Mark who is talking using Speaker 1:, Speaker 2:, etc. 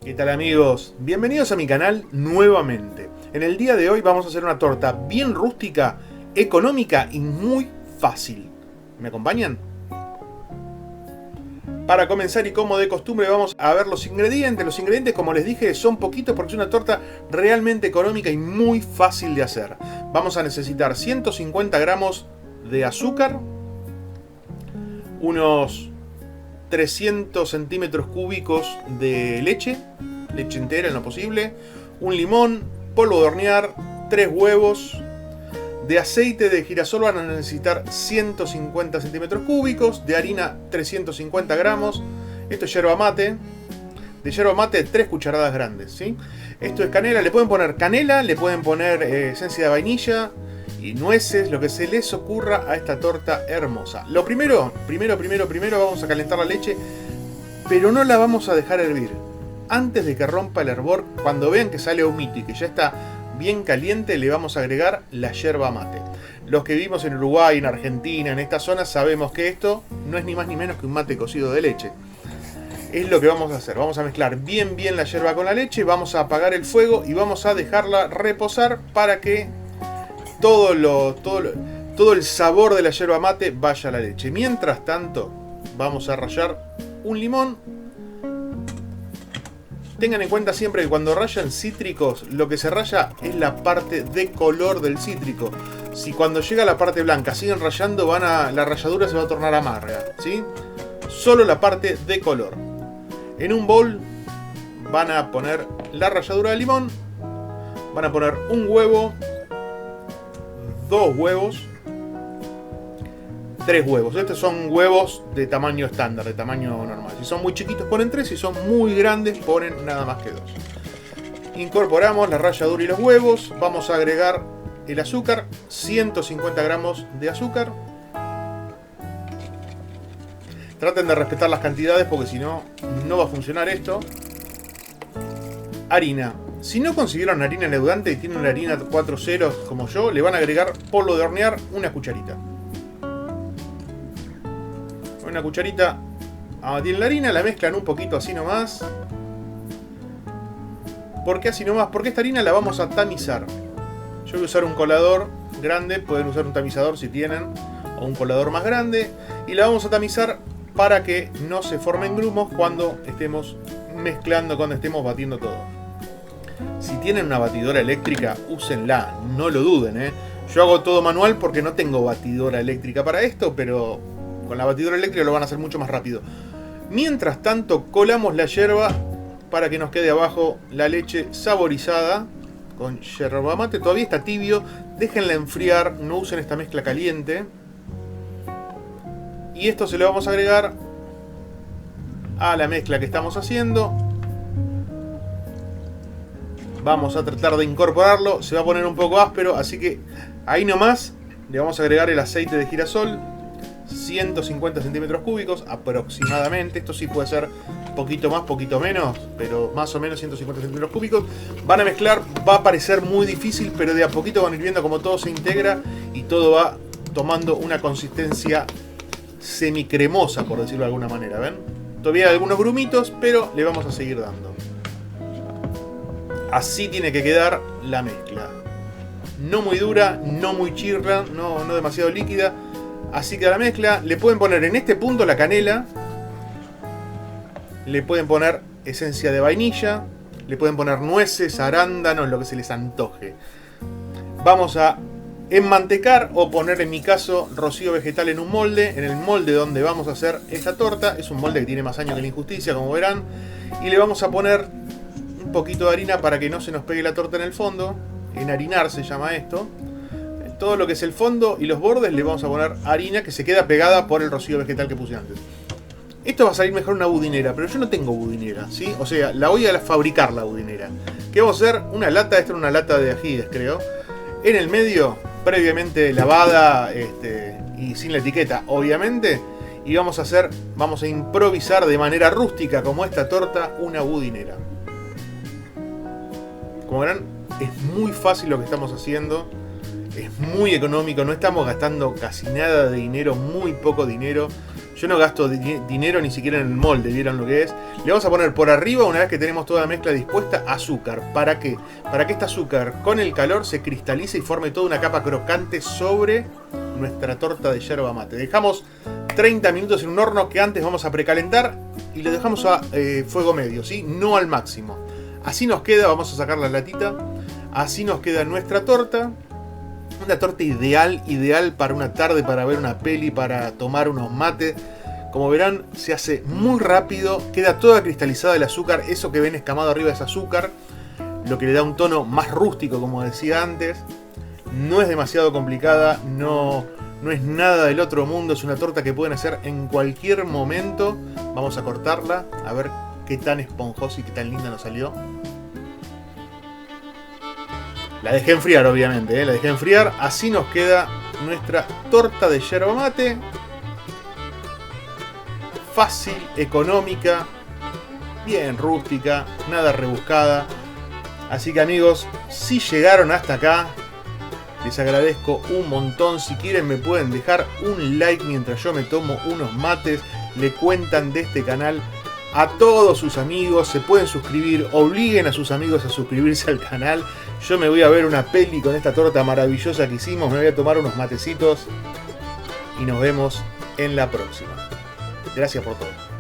Speaker 1: ¿Qué tal amigos? Bienvenidos a mi canal nuevamente. En el día de hoy vamos a hacer una torta bien rústica, económica y muy fácil. ¿Me acompañan? Para comenzar y como de costumbre vamos a ver los ingredientes. Los ingredientes, como les dije, son poquitos porque es una torta realmente económica y muy fácil de hacer. Vamos a necesitar 150 gramos de azúcar, unos 300 centímetros cúbicos de leche entera en lo posible, un limón, polvo de hornear, 3 huevos. De aceite de girasol van a necesitar 150 centímetros cúbicos, de harina 350 gramos, esto es yerba mate, de yerba mate 3 cucharadas grandes, ¿sí? Esto es canela, le pueden poner canela, le pueden poner esencia de vainilla y nueces, lo que se les ocurra a esta torta hermosa. Lo primero vamos a calentar la leche, pero no la vamos a dejar hervir. Antes de que rompa el hervor, cuando vean que sale humito y que ya está bien caliente, le vamos a agregar la yerba mate. Los que vivimos en Uruguay, en Argentina, en esta zona, sabemos que esto no es ni más ni menos que un mate cocido de leche. Es lo que vamos a hacer. Vamos a mezclar bien la yerba con la leche, vamos a apagar el fuego y vamos a dejarla reposar para que todo el sabor de la yerba mate vaya a la leche. Mientras tanto, vamos a rallar un limón. Tengan en cuenta siempre que cuando rayan cítricos, lo que se raya es la parte de color del cítrico. Si cuando llega la parte blanca siguen rayando, la ralladura se va a tornar amarga, ¿sí? Solo la parte de color. En un bowl van a poner la ralladura de limón, van a poner un huevo, 2 huevos, 3 huevos. Estos son huevos de tamaño estándar, de tamaño normal. Si son muy chiquitos ponen 3, si son muy grandes ponen nada más que 2. Incorporamos la ralladura y los huevos. Vamos a agregar el azúcar, 150 gramos de azúcar. Traten de respetar las cantidades porque si no, no va a funcionar esto. Harina. Si no consiguieron harina leudante y tienen una harina 4 ceros como yo, le van a agregar polvo de hornear, una cucharita. Una cucharita a batir la harina, la mezclan un poquito así nomás. ¿Por qué así nomás? Porque esta harina la vamos a tamizar. Yo voy a usar un colador grande, pueden usar un tamizador si tienen, o un colador más grande. Y la vamos a tamizar para que no se formen grumos cuando estemos mezclando, cuando estemos batiendo todo. Si tienen una batidora eléctrica, úsenla, no lo duden, ¿eh? Yo hago todo manual porque no tengo batidora eléctrica para esto, pero con la batidora eléctrica lo van a hacer mucho más rápido. Mientras tanto, colamos la yerba para que nos quede abajo la leche saborizada con yerba mate. Todavía está tibio, déjenla enfriar, no usen esta mezcla caliente. Y esto se lo vamos a agregar a la mezcla que estamos haciendo. Vamos a tratar de incorporarlo, se va a poner un poco áspero, así que ahí nomás le vamos a agregar el aceite de girasol, 150 centímetros cúbicos aproximadamente. Esto sí puede ser poquito más, poquito menos, pero más o menos 150 centímetros cúbicos. Van a mezclar, va a parecer muy difícil, pero de a poquito van a ir viendo cómo todo se integra y todo va tomando una consistencia semicremosa, por decirlo de alguna manera. ¿Ven? Todavía hay algunos grumitos, pero le vamos a seguir dando. Así tiene que quedar la mezcla. No muy dura, no muy chirra, no demasiado líquida. Así queda la mezcla. Le pueden poner en este punto la canela. Le pueden poner esencia de vainilla. Le pueden poner nueces, arándanos, lo que se les antoje. Vamos a enmantecar o poner, en mi caso, rocío vegetal en un molde. En el molde donde vamos a hacer esta torta. Es un molde que tiene más años que la injusticia, como verán. Y le vamos a poner un poquito de harina para que no se nos pegue la torta en el fondo. Enharinar se llama esto. Todo lo que es el fondo y los bordes le vamos a poner harina que se queda pegada por el rocío vegetal que puse antes. Esto va a salir mejor una budinera, pero yo no tengo budinera, ¿sí? O sea, la voy a fabricar la budinera. ¿Qué vamos a hacer? Una lata, esta era una lata de ajíes, creo. En el medio, previamente lavada y sin la etiqueta, obviamente. Y vamos a improvisar de manera rústica, como esta torta, una budinera. Como verán, es muy fácil lo que estamos haciendo. Es muy económico, no estamos gastando casi nada de dinero, muy poco dinero. Yo no gasto dinero ni siquiera en el molde, ¿vieron lo que es? Le vamos a poner por arriba, una vez que tenemos toda la mezcla dispuesta, azúcar. ¿Para qué? Para que este azúcar con el calor se cristalice y forme toda una capa crocante sobre nuestra torta de yerba mate. Dejamos 30 minutos en un horno que antes vamos a precalentar y lo dejamos a fuego medio, ¿sí? No al máximo. Así nos queda, vamos a sacar la latita, así nos queda nuestra torta. Una torta ideal para una tarde, para ver una peli, para tomar unos mates. Como verán, se hace muy rápido, queda toda cristalizada el azúcar. Eso que ven escamado arriba es azúcar, lo que le da un tono más rústico, como decía antes. No es demasiado complicada, no es nada del otro mundo. Es una torta que pueden hacer en cualquier momento. Vamos a cortarla, a ver qué tan esponjosa y qué tan linda nos salió. La dejé enfriar, obviamente, la dejé enfriar. Así nos queda nuestra torta de yerba mate. Fácil, económica, bien rústica, nada rebuscada. Así que amigos, si llegaron hasta acá, les agradezco un montón. Si quieren me pueden dejar un like mientras yo me tomo unos mates. Le cuentan de este canal a todos sus amigos, se pueden suscribir, obliguen a sus amigos a suscribirse al canal. Yo me voy a ver una peli con esta torta maravillosa que hicimos, me voy a tomar unos matecitos y nos vemos en la próxima. Gracias por todo.